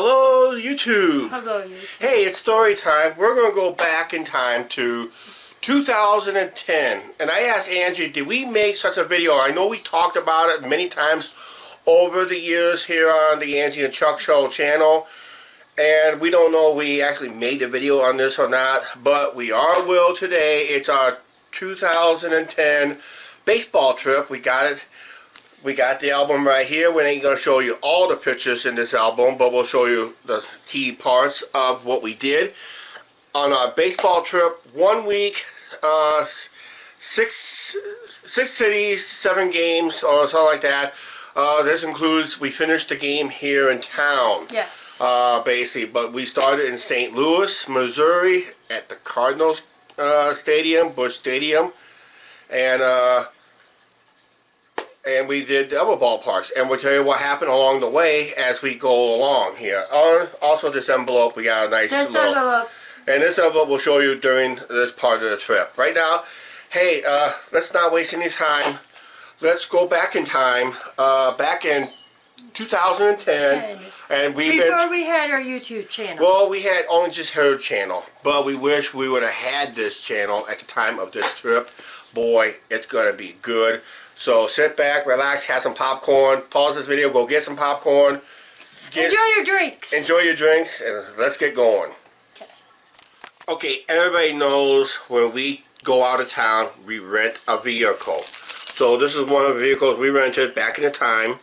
Hello, YouTube. Hello, YouTube. Hey, it's story time. We're going to go back in time to 2010. And I asked Angie, did we make such a video? I know we talked about it many times over the years here on the Angie and Chuck Show channel. And we don't know if we actually made a video on this or not. But we will today. It's our 2010 baseball trip. We got it. We got the album right here. We ain't going to show you all the pictures in this album, but we'll show you the key parts of what we did on our baseball trip. 1 week, six cities, 7 games, or something like that. This includes, we finished the game here in town. Yes. Basically, but we started in St. Louis, Missouri, at the Cardinals Stadium, Busch Stadium, and we did the other ballparks, and we'll tell you what happened along the way as we go along here. Also, this envelope, we got a nice envelope. And this envelope we'll show you during this part of the trip. Right now, hey, let's not waste any time. Let's go back in time, back in 2010, and before we had our YouTube channel. Well, we had only just her channel, but we wish we would have had this channel at the time of this trip. Boy, it's gonna be good. So sit back, relax, have some popcorn, pause this video, go get some popcorn. Enjoy your drinks. Enjoy your drinks, and let's get going. Okay, everybody knows when we go out of town, we rent a vehicle. So this is one of the vehicles we rented back in the time.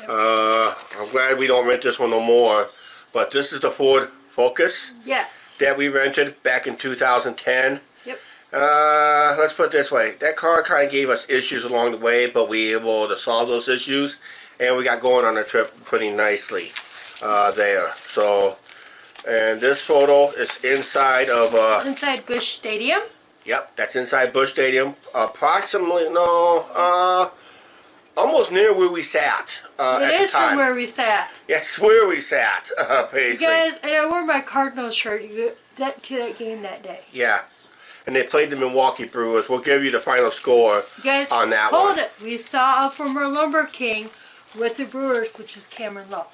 Yep. I'm glad we don't rent this one no more. But this is the Ford Focus. Yes. That we rented back in 2010. Yep. Let's put it this way. That car kind of gave us issues along the way, but we were able to solve those issues. And we got going on the trip pretty nicely there. So, and this photo is inside of... inside Busch Stadium? Yep, that's inside Busch Stadium. Approximately, almost near where we sat at the time. It is from where we sat. Yes, where we sat, basically. You guys, and I wore my Cardinals shirt to that game that day. Yeah, and they played the Milwaukee Brewers. We'll give you the final score on that one. Hold it. We saw a former Lumber King with the Brewers, which is Cameron Lowe.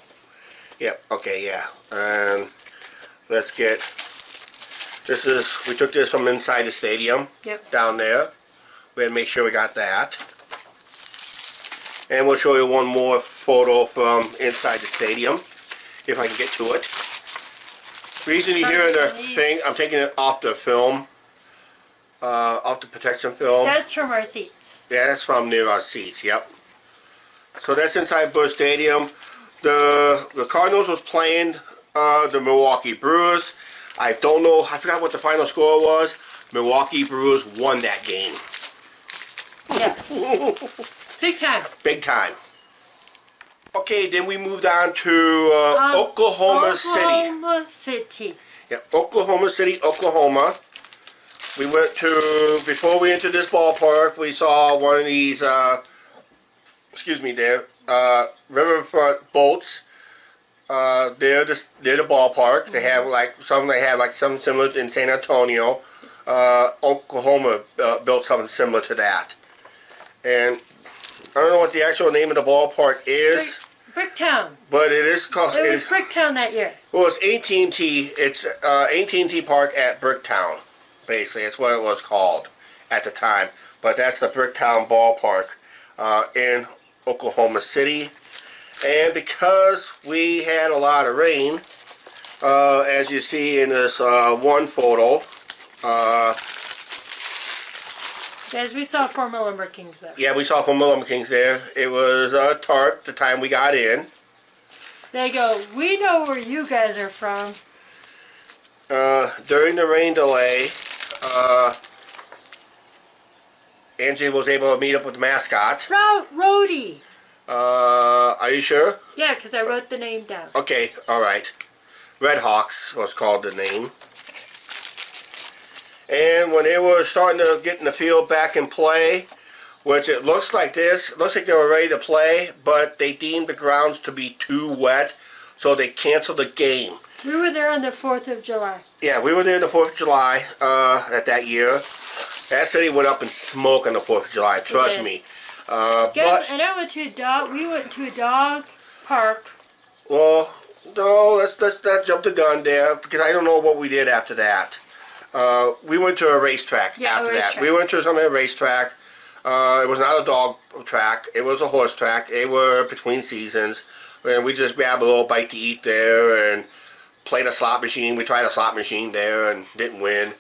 Yep, okay, yeah. And let's get... This is, we took this from inside the stadium. Yep. Down there. We had to make sure we got that. And we'll show you one more photo from inside the stadium, if I can get to it. The reason you hear the thing, I'm taking it off the film, off the protection film. That's from our seats. Yeah, that's from near our seats, yep. So that's inside Busch Stadium. The Cardinals was playing the Milwaukee Brewers. I don't know, I forgot what the final score was. Milwaukee Brewers won that game. Yes. Big time. Big time. Okay, then we moved on to Oklahoma City. Yeah, Oklahoma City, Oklahoma. We went to, before we entered this ballpark, we saw one of these, riverfront boats. They're the ballpark. They have something similar in San Antonio. Oklahoma built something similar to that. And I don't know what the actual name of the ballpark is. Bricktown. But it is called... It was Bricktown that year. Well, it's AT&T. It's AT&T Park at Bricktown. Basically, it's what it was called at the time. But that's the Bricktown ballpark in Oklahoma City. And because we had a lot of rain, as you see in this one photo, guys, we saw former Lumber Kings there. Yeah, we saw former Lumber Kings there. It was tarp the time we got in. They go, we know where you guys are from. During the rain delay, Angie was able to meet up with the mascot. Rhodey. Are you sure? Yeah, because I wrote the name down. Okay, alright. Red Hawks was called the name. And when they were starting to get in the field back in play, which it looks like this, looks like they were ready to play, but they deemed the grounds to be too wet, so they canceled the game. We were there on the 4th of July. Yeah, we were there the 4th of July at that year. That city went up in smoke on the 4th of July, trust me. Guys, and I went to a dog. We went to a dog park. Well, no, let's not jump the gun there because I don't know what we did after that. We went to a racetrack after that. We went to some racetrack. It was not a dog track. It was a horse track. They were between seasons. And we just grabbed a little bite to eat there and played a slot machine. We tried a slot machine there and didn't win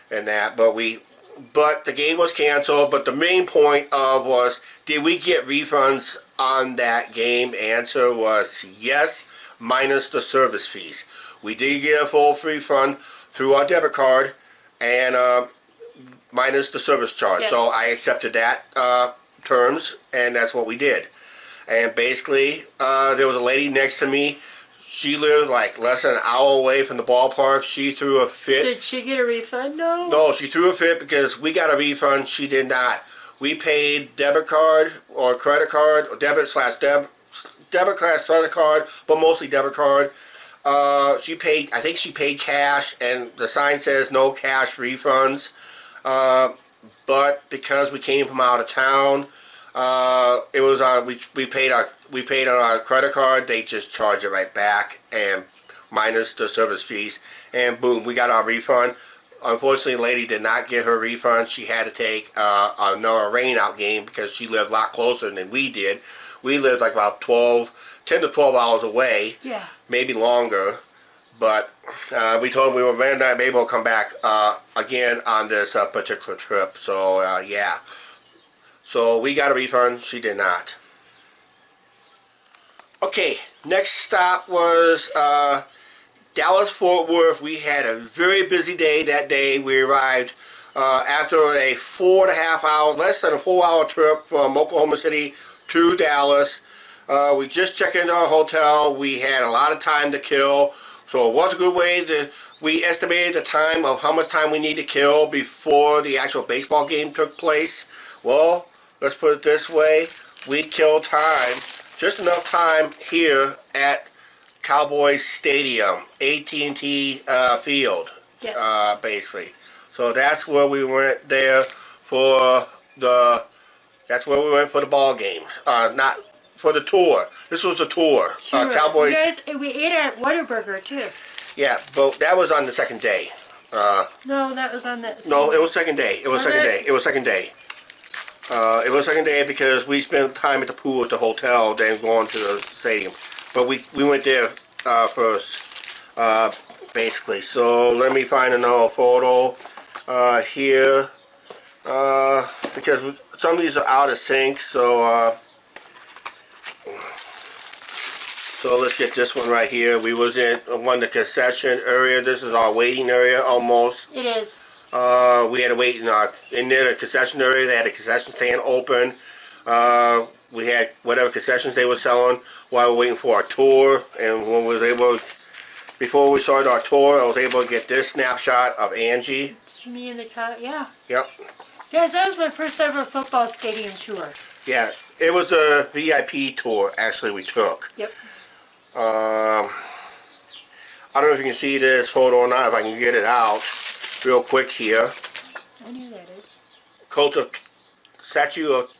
and that. But the game was canceled. But the main point was, did we get refunds on that game? Answer was yes, minus the service fees. We did get a full refund through our debit card and minus the service charge. Yes. So I accepted that terms, and that's what we did. And basically, there was a lady next to me. She lived like less than an hour away from the ballpark. She threw a fit. Did she get a refund? No. No, she threw a fit because we got a refund. She did not. We paid debit card or credit card, or debit slash credit card, but mostly debit card. She paid. I think she paid cash, and the sign says no cash refunds. But because we came from out of town, it was we paid on our credit card. They just charged it right back and minus the service fees, and boom, we got our refund. Unfortunately, the lady did not get her refund. She had to take another rain-out game because she lived a lot closer than we did. We lived like about 10 to 12 hours away, maybe longer. But we told them we were very not able to come back again on this particular trip. So yeah. So we got a refund. She did not. Okay, next stop was Dallas-Fort Worth. We had a very busy day that day. We arrived after a 4.5 hour, less than a 4-hour trip from Oklahoma City to Dallas. We just checked into our hotel. We had a lot of time to kill. So it was a good way we estimated the time of how much time we need to kill before the actual baseball game took place. Well, let's put it this way. We killed time, just enough time here at Cowboys Stadium, AT&T Field, basically. So that's where we went there for that's where we went for the ball game. Not for the tour. This was a tour. Cowboys. You guys, we ate at Whataburger too. Yeah, but that was on the second day. No, that was on that. No, it was second day. It was second day. It was second day. It was second day because we spent time at the pool at the hotel, then going to the stadium. But we went there first, basically. So let me find another photo here because some of these are out of sync. So let's get this one right here. We was in the concession area. This is our waiting area almost. It is. We had to wait in there, the concession area. They had a concession stand open. We had whatever concessions they were selling while we were waiting for our tour. And when we was able, before we started our tour, I was able to get this snapshot of Angie. It's me in the car. Yeah. Yep. Guys, that was my first ever football stadium tour. Yeah, it was a VIP tour. Actually, we took. Yep. I don't know if you can see this photo or not. If I can get it out real quick here. I knew that is. Statue of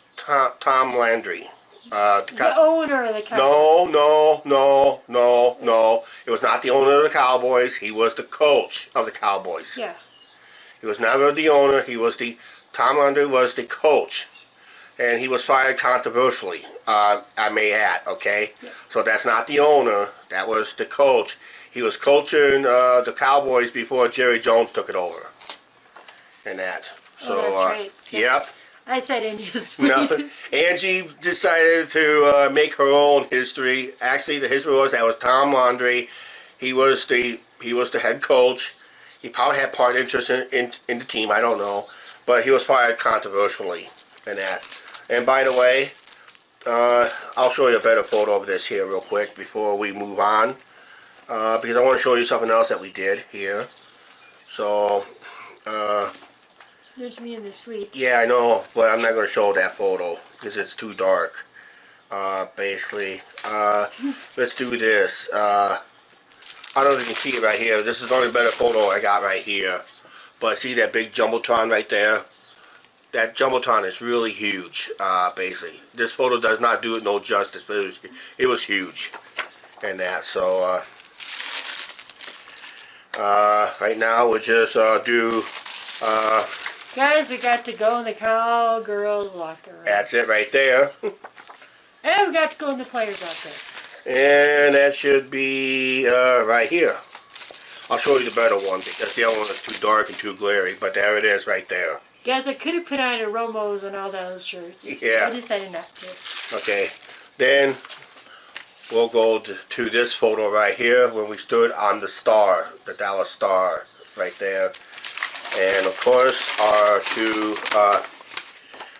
Tom Landry. The owner of the Cowboys. No. It was not the owner of the Cowboys. He was the coach of the Cowboys. Yeah. He was never the owner. Tom Landry was the coach. And he was fired controversially, I may add, okay? Yes. So that's not the owner. That was the coach. He was coaching the Cowboys before Jerry Jones took it over. And that. So, that's right. Yep. I said in his No, Angie decided to make her own history. Actually, the history was that was Tom Landry. He was the head coach. He probably had part interest in the team. I don't know, but he was fired controversially and that. And by the way, I'll show you a better photo of this here real quick before we move on, because I want to show you something else that we did here. So. There's me in the suite. Yeah, I know, but I'm not going to show that photo because it's too dark. Basically, let's do this. I don't know if you can see it right here. This is the only better photo I got right here. But see that big jumbotron right there? That jumbotron is really huge. Basically, this photo does not do it no justice, but it was huge, and that. So Right now we'll just do. Guys, we got to go in the Cowgirls locker room. That's it right there. And we got to go in the players locker. And that should be right here. I'll show you the better one because the other one is too dark and too glary. But there it is right there. Guys, I could have put on a Romos and all those shirts. Yeah. I decided not to. Okay. Then we'll go to this photo right here when we stood on the Star, the Dallas Star, right there. And of course our two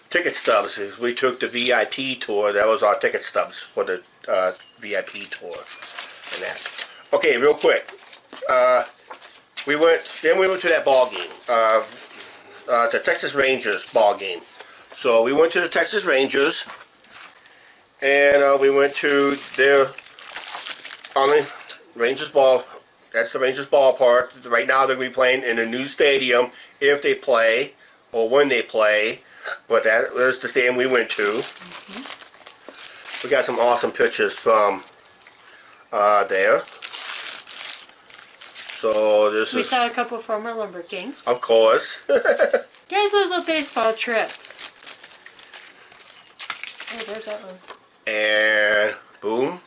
ticket stubs. We took the VIP tour. That was our ticket stubs for the VIP tour and that. Okay, real quick. We went to that ball game. The Texas Rangers ball game. So we went to the Texas Rangers, and we went to their Rangers ball. That's the Rangers ballpark. Right now they're going to be playing in a new stadium if they play or when they play. But that was the stadium we went to. We got some awesome pictures from there. So this We is, saw a couple former Lumber Kings. of course. Guys, it was a baseball trip. Oh, there's that one. And boom.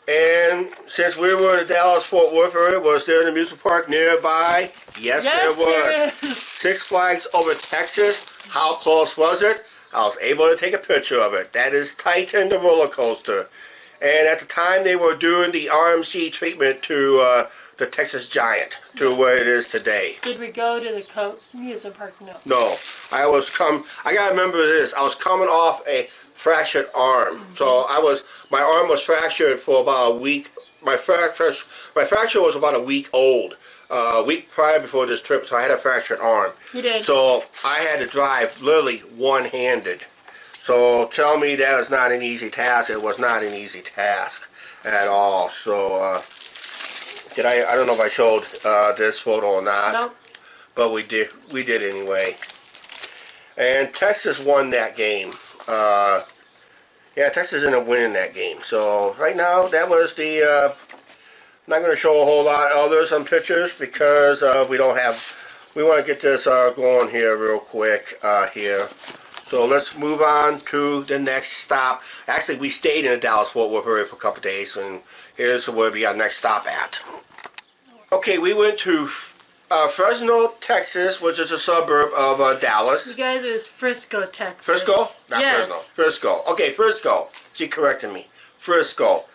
And since we were in the Dallas-Fort Worth area, was there an amusement park nearby? Yes, there was. There is. Six Flags Over Texas. How close was it? I was able to take a picture of it. That is Titan, the roller coaster. And at the time, they were doing the RMC treatment to the Texas Giant, to where it is today. Did we go to the amusement park? No. No, I gotta remember this. I was coming off a fractured arm, so my arm was fractured for about a week. My fracture was about a week old, a week prior before this trip, so I had a fractured arm. You did. So I had to drive literally one-handed. So tell me that is not an easy task. It was not an easy task at all. So I don't know if I showed this photo or not. Nope. But we did anyway. And Texas won that game. Yeah, Texas ended up winning that game. So right now that was the I'm not going to show a whole lot other some pictures because we want to get this going here real quick here. So let's move on to the next stop. Actually, we stayed in the Dallas-Fort Worth area for a couple of days, and here's where we got next stop at. Okay, we went to Fresno, Texas, which is a suburb of Dallas. You guys, it was Frisco, Texas. Frisco? Not yes. Fresno. Frisco. Okay, Frisco. She corrected me. Frisco,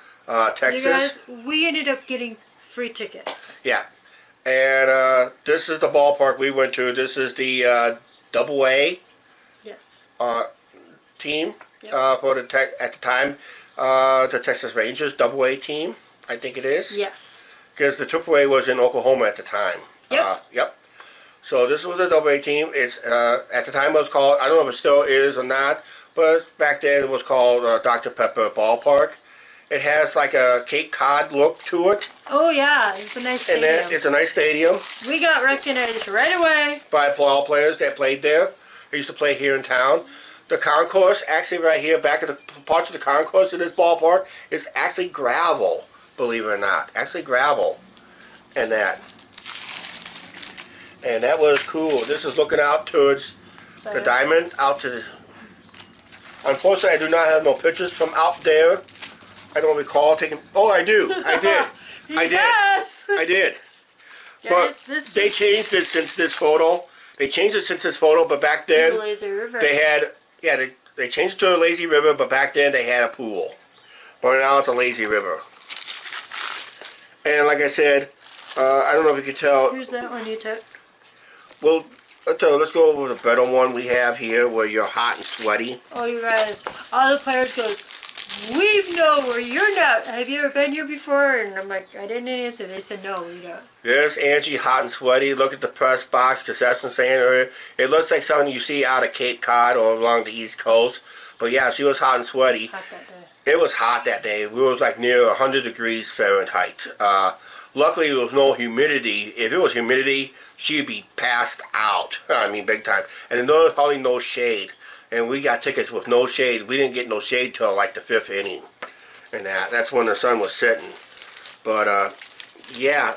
Texas. You guys, we ended up getting free tickets. Yeah. And this is the ballpark we went to. This is the AA. Yes. Team. Yep. For at the time, the Texas Rangers AA team, I think it is. Yes. Because the AAA was in Oklahoma at the time. Yep. Yep. So this was the AA team. It's at the time it was called, I don't know if it still is or not, but back then it was called Dr. Pepper Ballpark. It has like a Cape Cod look to it. Oh yeah, it's a nice stadium. And it's a nice stadium. We got recognized right away. By ball players that played there. They used to play here in town. The concourse, actually right here, back at the parts of the concourse in this ballpark, is actually gravel, believe it or not. Actually gravel. And that. And that was cool. This is looking out towards the diamond, out to the... Unfortunately, I do not have no pictures from out there. I don't recall taking... Oh, I do. I did. I did. Yes. I did. Guys, But they changed it since this photo. They changed it since this photo, but back then... Lazy River. They had... Yeah, they changed it to a lazy river, but back then they had a pool. But now it's a lazy river. And like I said, I don't know if you can tell... Here's that one you took. Well, let's go over the better one we have here, where you're hot and sweaty. Oh, you guys, all the players goes, we know where you're not. Have you ever been here before? And I'm like, I didn't answer. They said, no, we don't. There's Angie, hot and sweaty. Look at the press box, because that's what I'm saying earlier. It looks like something you see out of Cape Cod or along the East Coast. But yeah, she was hot and sweaty. Hot that day. It was hot that day. We was like near 100 degrees Fahrenheit. Luckily, there was no humidity. If it was humidity, she'd be passed out. I mean, big time. And there was hardly no shade. And we got tickets with no shade. We didn't get no shade till like the 5th inning. And that's when the sun was setting. But Yeah,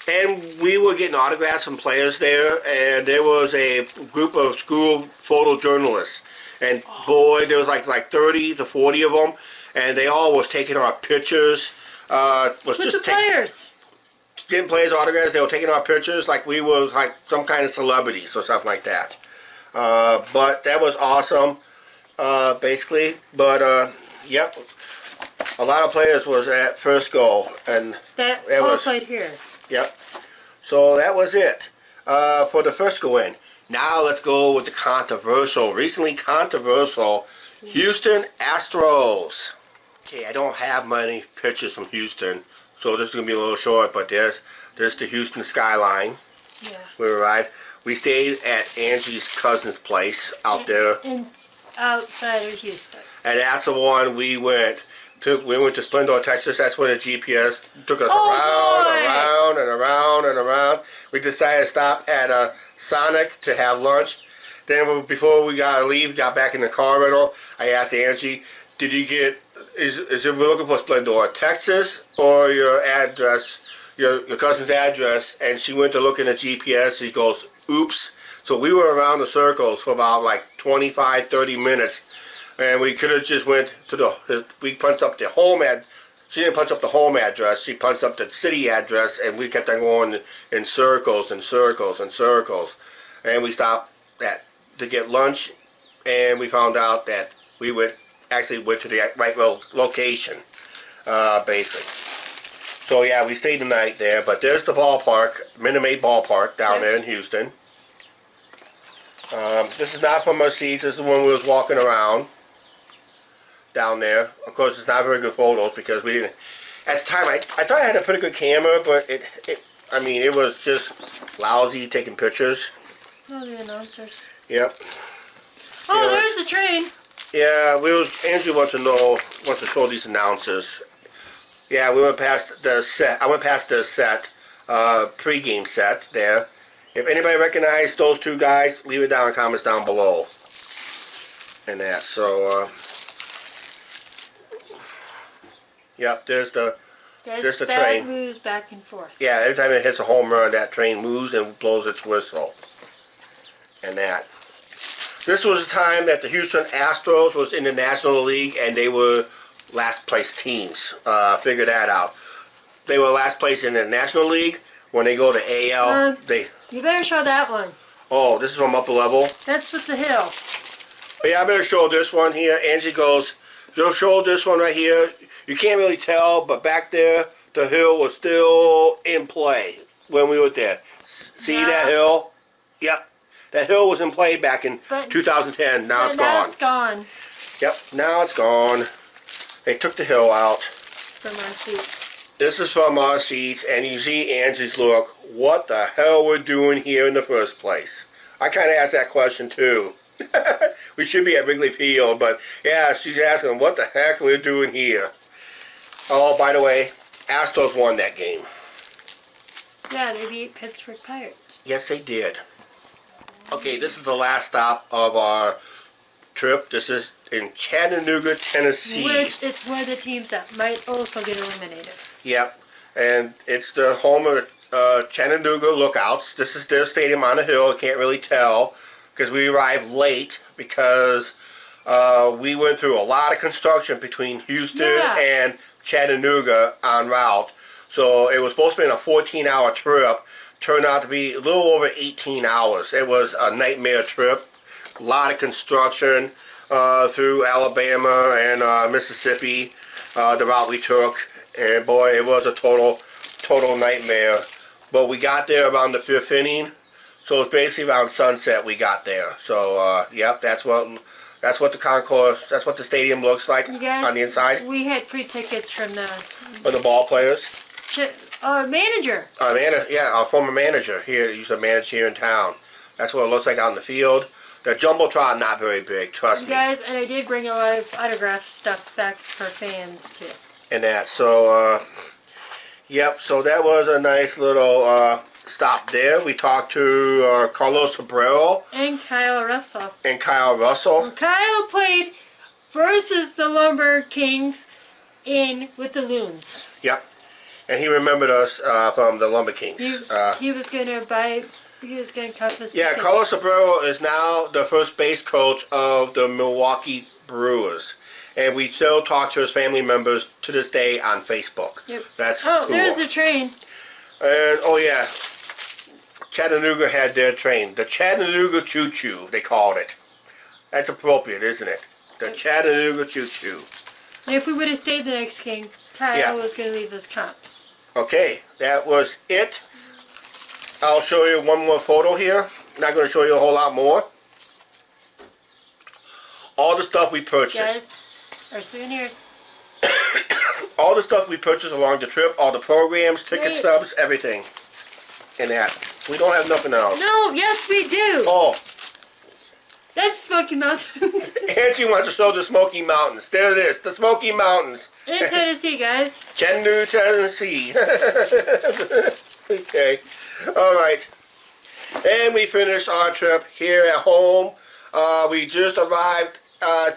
and we were getting autographs from players there, and there was a group of school photojournalists, and boy, there was like 30 to 40 of them, and they all was taking our pictures. With the players. Getting players autographs. They were taking our pictures like we were like some kind of celebrities or something like that. But that was awesome, basically. But yep, a lot of players was at Frisco, and that it all was played here. Yep. So that was it for the Frisco win. Now let's go with the recently controversial Houston Astros. Okay, I don't have many pictures from Houston, so this is gonna be a little short. But there's the Houston skyline. Yeah. We arrived. We stayed at Angie's cousin's place out there. Outside of Houston. And that's the one we went to. We went to Splendor, Texas. That's where the GPS took us around and around and around. We decided to stop at a Sonic to have lunch. Then before we got back in the car rental, I asked Angie, did you get, is it we're looking for Splendor, Texas, or your address, your cousin's address? And she went to look in the GPS. She goes, oops. So we were around the circles for about like 25, 30 minutes. And we could have just went to we punched up the home she didn't punch up the home address, she punched up the city address, and we kept on going in circles and circles and circles. And we stopped to get lunch, and we found out that we actually went to the right location, basically. So yeah, we stayed the night there, but there's the ballpark, Minute Maid Ballpark down there in Houston. This is not from our seats. This is when we was walking around down there. Of course, it's not very good photos because we didn't. At the time, I thought I had a pretty good camera, but I mean, it was just lousy taking pictures. Oh, the announcers. Yep. Oh, there's the train. Yeah, Angie wants to show these announcers. Yeah, we went past the set. I went past the set, pre-game set there. If anybody recognized those two guys, leave it down in the comments down below. And that, so, yep, there's the train. That moves back and forth. Yeah, every time it hits a home run, that train moves and blows its whistle. And that. This was the time that the Houston Astros was in the National League, and they were last place teams. Figure that out. They were last place in the National League. When they go to AL, You better show that one. Oh, this is from upper level? That's with the hill. Oh, yeah, I better show this one here. Angie goes, you'll show this one right here. You can't really tell, but back there, the hill was still in play when we were there. See that hill? Yep. That hill was in play back in 2010. Now it's gone. Now it's gone. Yep, now it's gone. They took the hill out. From our seats. This is from our seats, and you see Angie's look. What the hell we're doing here in the first place? I kind of asked that question too. We should be at Wrigley Field, but yeah, she's asking what the heck we're doing here. Oh, by the way, Astros won that game. Yeah, they beat Pittsburgh Pirates. Yes, they did. Okay, this is the last stop of our trip. This is in Chattanooga, Tennessee. Which it's where the teams that might also get eliminated. Yep, and it's the home of Chattanooga Lookouts. This is their stadium on the hill. I can't really tell because we arrived late because we went through a lot of construction between Houston and Chattanooga en route. So it was supposed to be a 14-hour trip. Turned out to be a little over 18 hours. It was a nightmare trip. A lot of construction through Alabama and Mississippi, the route we took. And boy, it was a total nightmare. But we got there around the 5th inning. So it's basically around sunset we got there. So, yep, that's what the concourse, that's what the stadium looks like on the inside. We had free tickets from the ball players. Manager. Our former manager here used to manage here in town. That's what it looks like out in the field. The Jumbotron not very big, trust me. Guys, and I did bring a lot of autograph stuff back for fans too. And that, so yep. So that was a nice little stop there. We talked to Carlos Sobrero and Kyle Russell. Kyle played versus the Lumber Kings with the Loons. Yep. and he remembered us from the Lumber Kings. He was gonna cup us. Yeah, Carlos Abreu is now the first base coach of the Milwaukee Brewers. And we still talk to his family members to this day on Facebook. Yep. That's cool. Oh, there's the train. And, oh yeah, Chattanooga had their train. The Chattanooga Choo Choo, they called it. That's appropriate, isn't it? The Chattanooga Choo Choo. And if we would have stayed the next game, Kyle was going to leave us comps. Okay, that was it. I'll show you one more photo here. Not going to show you a whole lot more. All the stuff we purchased. Guys, our souvenirs. All the stuff we purchased along the trip, all the programs, ticket stubs, everything. And that. We don't have nothing else. No, yes we do. Oh. That's Smoky Mountains. Angie wants to show the Smoky Mountains. There it is, the Smoky Mountains. In Tennessee, guys. Chattanooga, Tennessee. Okay. All right. And we finished our trip here at home. We just arrived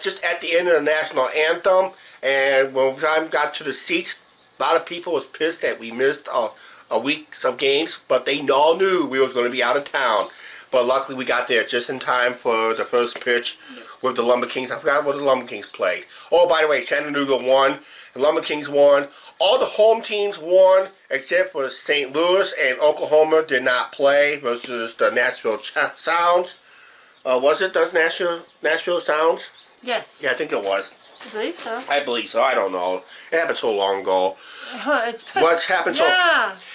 just at the end of the national anthem. And when time got to the seats, a lot of people was pissed that we missed a week of games. But they all knew we was going to be out of town. But luckily we got there just in time for the first pitch with the Lumber Kings. I forgot what the Lumber Kings played. Oh, by the way, Chattanooga won. The Lumber Kings won. All the home teams won except for St. Louis and Oklahoma did not play versus the Nashville Sounds. Was it the Nashville Sounds? Yes. Yeah, I think it was. I believe so. I believe so. I don't know. It happened so long ago. What's happened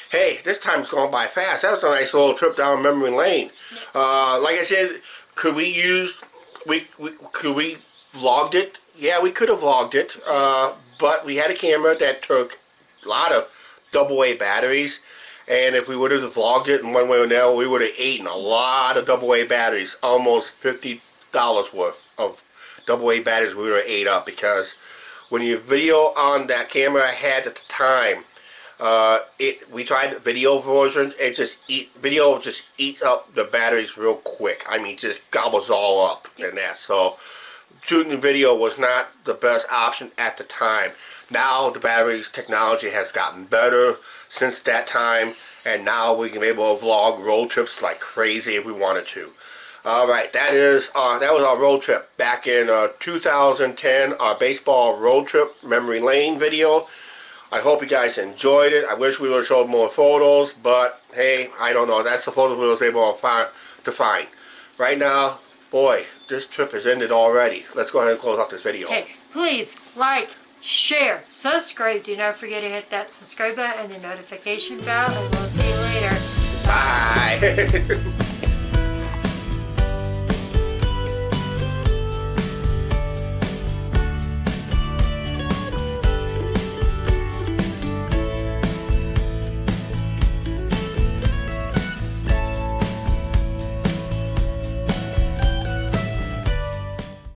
Hey, this time's gone by fast. That was a nice little trip down memory lane. Like I said, could we vlogged it? Yeah, we could have vlogged it. But we had a camera that took a lot of AA batteries. And if we would have vlogged it in one way or another, we would have eaten a lot of AA batteries. Almost $50 worth of AA batteries we would have ate up. Because when you video on that camera I had at the time, we tried the video versions. Video just eats up the batteries real quick. I mean, just gobbles all up and that. So shooting video was not the best option at the time. Now the batteries technology has gotten better since that time, and now we can be able to vlog road trips like crazy if we wanted to. All right, that was our road trip back in 2010. Our baseball road trip memory lane video. I hope you guys enjoyed it. I wish we would have showed more photos, but hey, I don't know. That's the photos we was able to find. Right now, boy, this trip has ended already. Let's go ahead and close out this video. Okay, please like, share, subscribe. Do not forget to hit that subscribe button and the notification bell, and we'll see you later. Bye.